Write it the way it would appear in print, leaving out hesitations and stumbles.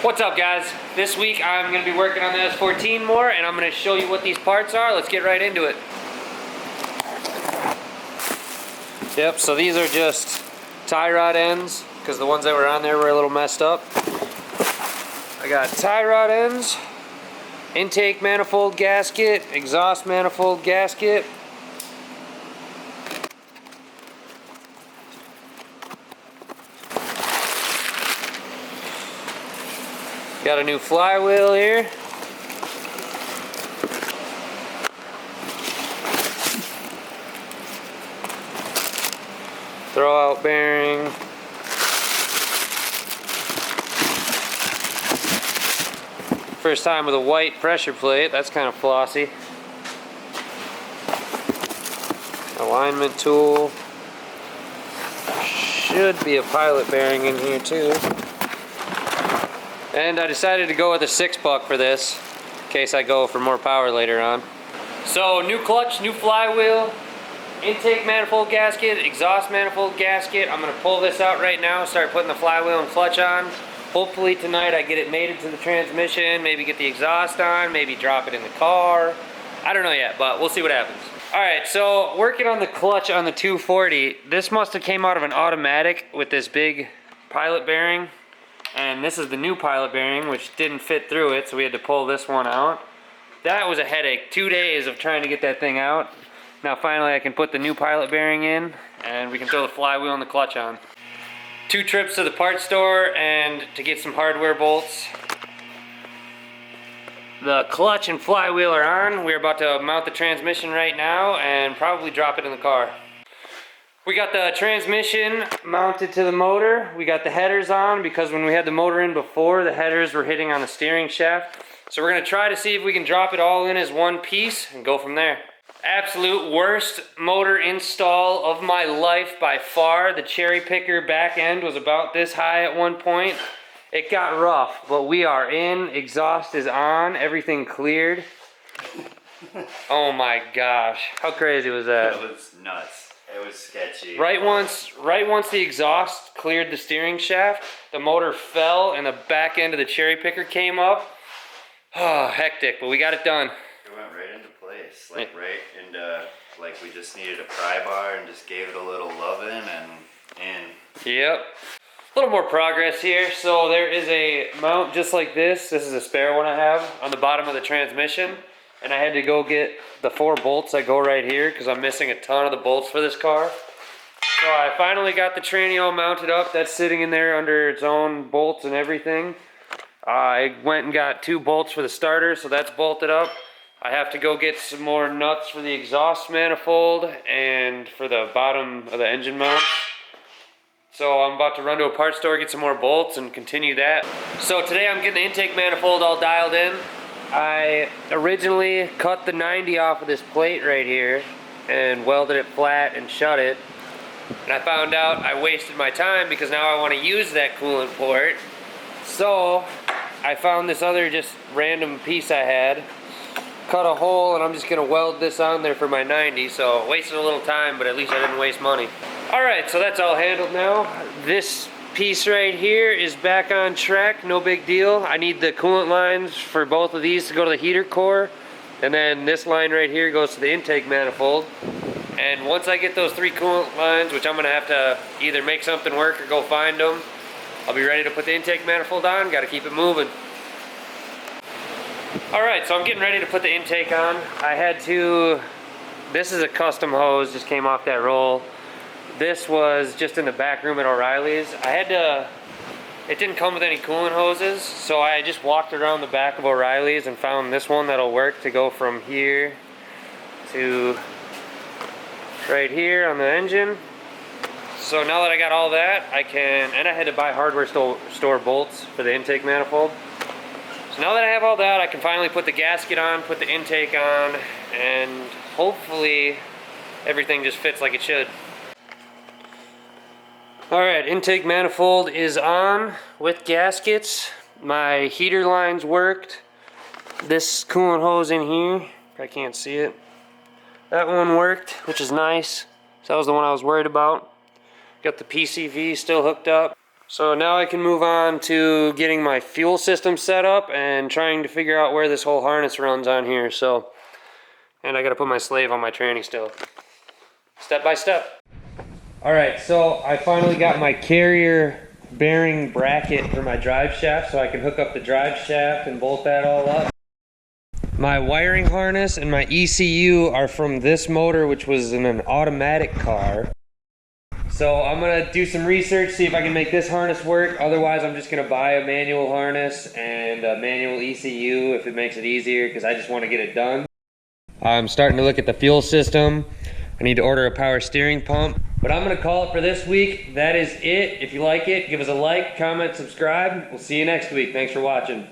What's up, guys? This week I'm going to be working on the S13 more, and I'm going to show you what these parts are. Let's get right into it. Yep, so these are just tie rod ends, because the ones that were on there were a little messed up. I got tie rod ends, intake manifold gasket, exhaust manifold gasket. Got a new flywheel here. Throwout bearing. First time with a white pressure plate, that's kind of flossy. Alignment tool. Should be a pilot bearing in here too. And I decided to go with a 6-buck for this, in case I go for more power later on. So, new clutch, new flywheel, intake manifold gasket, exhaust manifold gasket. I'm going to pull this out right now, start putting the flywheel and clutch on. Hopefully tonight I get it mated to the transmission, maybe get the exhaust on, maybe drop it in the car. I don't know yet, but we'll see what happens. Alright, so working on the clutch on the 240, this must have came out of an automatic with this big pilot bearing. And this is the new pilot bearing, which didn't fit through it, so we had to pull this one out. That was a headache, 2 days of trying to get that thing out. Now finally I can put the new pilot bearing in, and we can throw the flywheel and the clutch on. 2 trips to the parts store and to get some hardware bolts. The clutch and flywheel are on. We're about to mount the transmission right now and probably drop it in the car. We got the transmission mounted to the motor. We got the headers on because when we had the motor in before, the headers were hitting on the steering shaft. So we're gonna try to see if we can drop it all in as one piece and go from there. Absolute worst motor install of my life by far. The cherry picker back end was about this high at one point. It got rough, but we are in. Exhaust is on, everything cleared. Oh my gosh, how crazy was that? It was nuts. It was sketchy. Right once the exhaust cleared the steering shaft, the motor fell and the back end of the cherry picker came up. Oh, hectic, but we got it done. It went right into place, like right into, like we just needed a pry bar and just gave it a little loving and in. Yep. A little more progress here. So there is a mount just like this. This is a spare one I have on the bottom of the transmission. And I had to go get the 4 bolts that go right here because I'm missing a ton of the bolts for this car. So I finally got the tranny all mounted up. That's sitting in there under its own bolts and everything. I went and got 2 bolts for the starter, so that's bolted up. I have to go get some more nuts for the exhaust manifold and for the bottom of the engine mount. So I'm about to run to a parts store, get some more bolts and continue that. So today I'm getting the intake manifold all dialed in. I originally cut the 90 off of this plate right here and welded it flat and shut it. And I found out I wasted my time because now I want to use that coolant port. So I found this other just random piece I had, cut a hole, and I'm just going to weld this on there for my 90. So wasted a little time, but at least I didn't waste money. Alright, so that's all handled now. This piece right here is back on track, no big deal. I need the coolant lines for both of these to go to the heater core, and then this line right here goes to the intake manifold. And once I get those 3 coolant lines, which I'm gonna have to either make something work or go find them, I'll be ready to put the intake manifold on. Gotta keep it moving. Alright, so I'm getting ready to put the intake on. I had to, this is a custom hose, just came off that roll. This was just in the back room at O'Reilly's. It didn't come with any coolant hoses, so I just walked around the back of O'Reilly's and found this one that'll work to go from here to right here on the engine. So now that I got all that, and I had to buy hardware store bolts for the intake manifold. So now that I have all that, I can finally put the gasket on, put the intake on, and hopefully everything just fits like it should. Alright, intake manifold is on with gaskets. My heater lines worked. This coolant hose in here, I can't see it. That one worked, which is nice. So that was the one I was worried about. Got the PCV still hooked up. So now I can move on to getting my fuel system set up and trying to figure out where this whole harness runs on here. So, and I gotta put my slave on my tranny still. Step by step. All right, so I finally got my carrier bearing bracket for my drive shaft so I can hook up the drive shaft and bolt that all up. My wiring harness and my ECU are from this motor, which was in an automatic car. So I'm gonna do some research, see if I can make this harness work. Otherwise, I'm just gonna buy a manual harness and a manual ECU if it makes it easier, because I just wanna get it done. I'm starting to look at the fuel system. I need to order a power steering pump. But I'm gonna call it for this week. That is it. If you like it, give us a like, comment, subscribe. We'll see you next week. Thanks for watching.